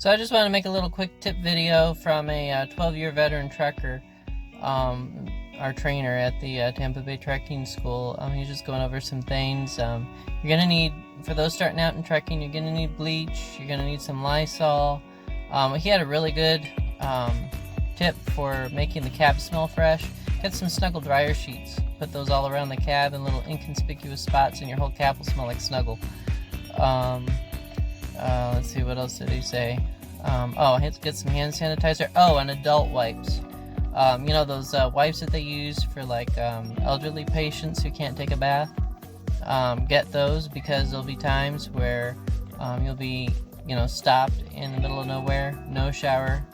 So I just want to make a little quick tip video from a 12-year veteran trekker, our trainer at the Tampa Bay Trekking School. He's just going over some things. You're going to need, for those starting out in trekking, you're going to need bleach, you're going to need some Lysol. He had a really good tip for making the cab smell fresh. Get some Snuggle dryer sheets, put those all around the cab in little inconspicuous spots, and your whole cab will smell like Snuggle. Let's see, what else did he say? I had to get some hand sanitizer. Oh, and adult wipes. You know those wipes that they use for like elderly patients who can't take a bath? Get those, because there'll be times where you'll be, stopped in the middle of nowhere, no shower,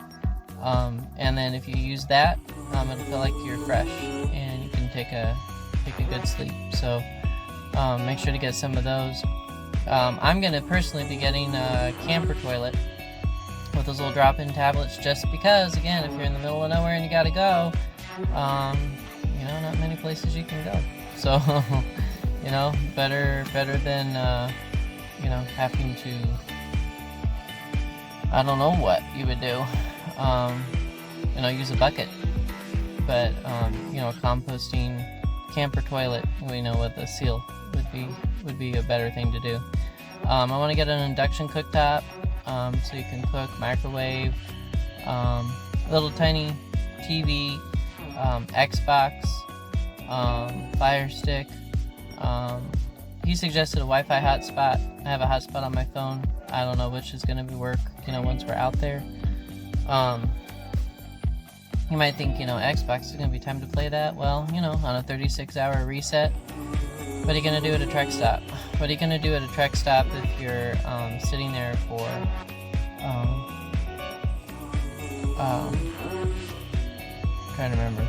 and then if you use that, it'll feel like you're fresh and you can take a good sleep. So make sure to get some of those. I'm going to personally be getting a camper toilet with those little drop-in tablets, just because, again, if you're in the middle of nowhere and you gotta go, not many places you can go. So, better than, having to, I don't know what you would do, use a bucket. But, a composting camper toilet, with a seal would be a better thing to do. I want to get an induction cooktop, so you can cook, microwave, a little tiny TV, Xbox, Fire Stick. He suggested a Wi-Fi hotspot. I have a hotspot on my phone. I don't know which is going to work, once we're out there. You might think, Xbox is going to be time to play that. Well, on a 36-hour reset. What are you going to do at a trek stop? What are you going to do at a trek stop if you're sitting there for, trying to remember,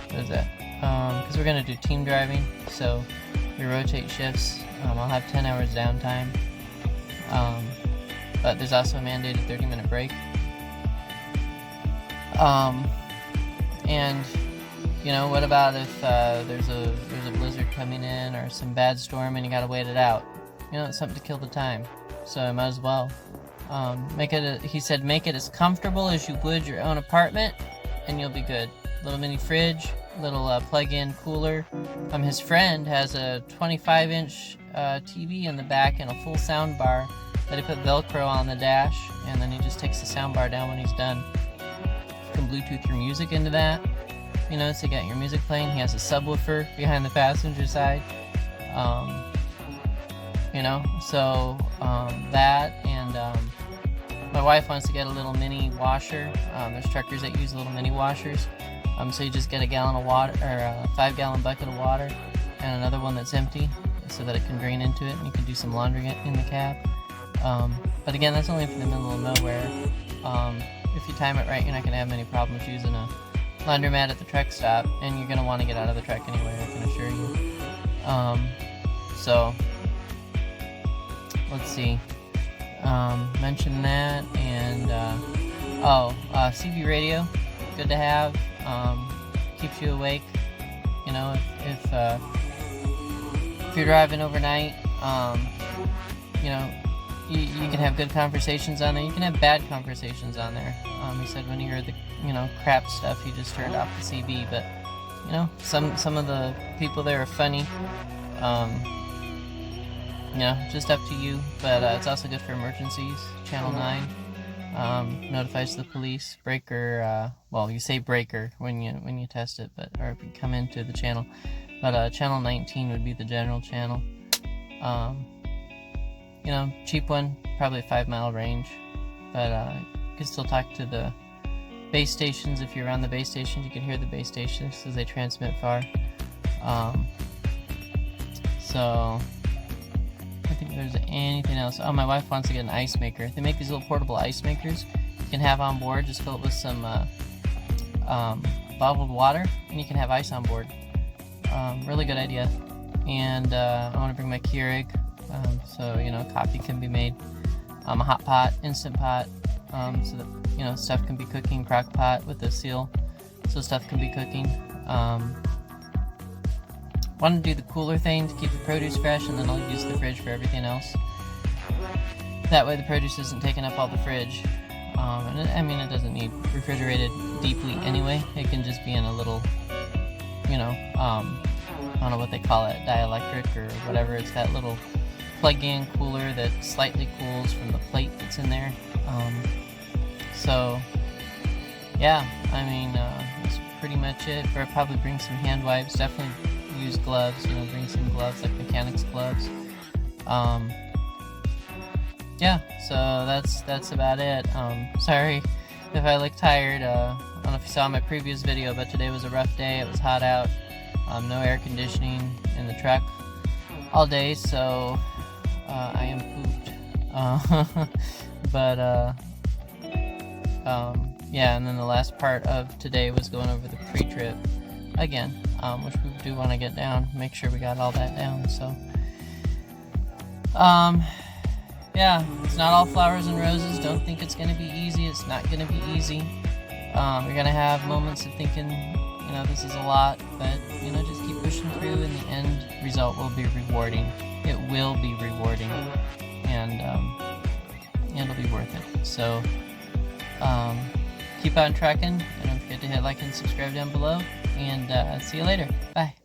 what is that? Because we're going to do team driving, so we rotate shifts. I'll have 10 hours downtime, but there's also a mandated 30-minute break. And what about if there's a blizzard coming in or some bad storm and you gotta wait it out? It's something to kill the time. So I might as well he said make it as comfortable as you would your own apartment, and you'll be good. Little mini fridge, little plug-in cooler. His friend has a 25-inch TV in the back and a full sound bar that he put Velcro on the dash, and then he just takes the sound bar down when he's done. You can Bluetooth your music into that. So you got your music playing. He has a subwoofer behind the passenger side. That, and my wife wants to get a little mini washer. There's truckers that use little mini washers. So you just get a gallon of water, or a 5-gallon bucket of water, and another one that's empty, so that it can drain into it, and you can do some laundry in the cab. But again, that's only for the middle of nowhere. If you time it right, you're not going to have many problems using a laundromat at the trek stop, and you're going to want to get out of the trek anyway, I can assure you. So let's see, mention that, and CB radio, good to have, keeps you awake, if you're driving overnight, you can have good conversations on there. You can have bad conversations on there. He said when you heard the, crap stuff, he just turned off the CB. But, some of the people there are funny. Just up to you. But it's also good for emergencies. Channel 9 notifies the police. Breaker, you say breaker when you test it, or if you come into the channel. But channel 19 would be the general channel. Cheap one, probably a 5-mile range, but you can still talk to the base stations. If you're around the base stations, you can hear the base stations because they transmit far. So I think there's anything else. Oh, my wife wants to get an ice maker. They make these little portable ice makers you can have on board. Just fill it with some bottled water, and you can have ice on board. Really good idea. And I want to bring my Keurig. So coffee can be made. A hot pot, instant pot, so that stuff can be cooking. Crock pot with a seal, so stuff can be cooking. Want to do the cooler thing to keep the produce fresh, and then I'll use the fridge for everything else. That way the produce isn't taking up all the fridge. And I mean, it doesn't need refrigerated deeply anyway. It can just be in a little, you know, I don't know what they call it, dielectric or whatever. It's that little plug-in cooler that slightly cools from the plate that's in there. So yeah, I mean, that's pretty much it. Or probably bring some hand wipes. Definitely use gloves. You know, bring some gloves, like mechanics gloves. Yeah, so that's about it. Sorry if I look tired. I don't know if you saw my previous video, but today was a rough day. It was hot out. No air conditioning in the truck all day, so I am pooped. But yeah, and then the last part of today was going over the pre-trip again, which we do want to get down, make sure we got all that down. So yeah, it's not all flowers and roses. Don't think it's going to be easy. It's not going to be easy. You're going to have moments of thinking, you know, this is a lot, but, you know, just keep pushing through, and the end result will be rewarding. It will be rewarding, and it'll be worth it. So keep on tracking, and don't forget to hit like and subscribe down below, and see you later. Bye.